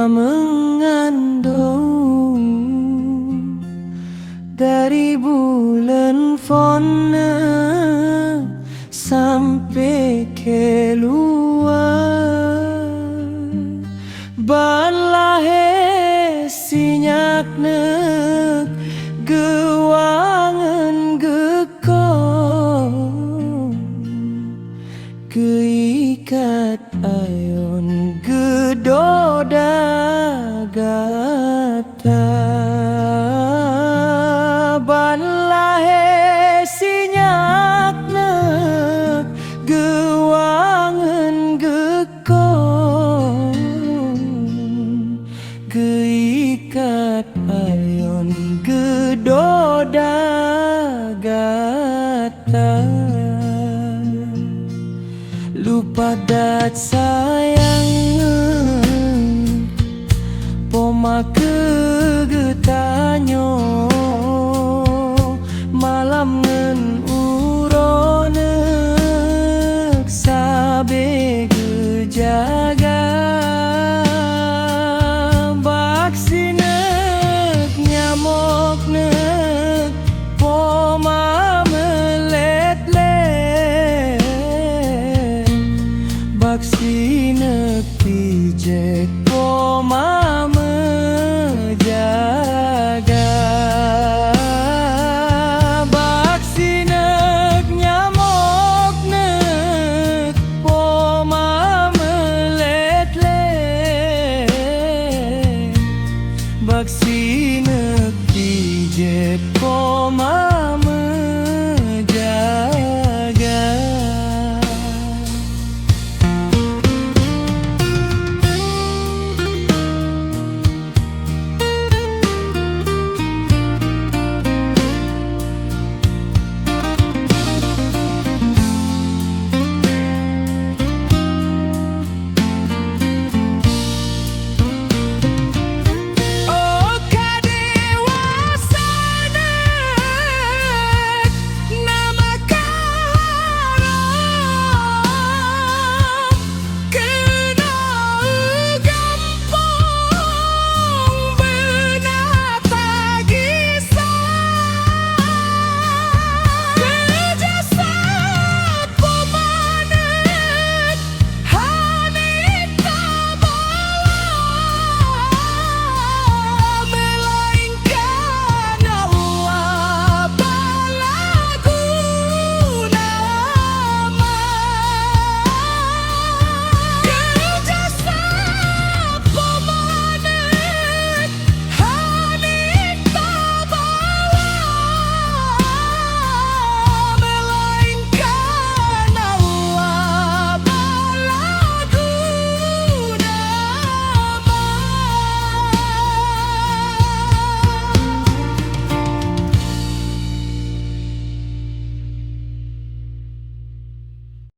mengandung dari bulan fona sampai keluar ban lahe sinyak nek gewangan gekong keikat ayon gedoda gata ban lahe sinyak nek gewangan gekong keikat ayon gedoda gata lupa dat sayang poma kegetanyo malam ngen uronek sabe gejaga baksinek nyamok nek poma melet-let baksinek pijek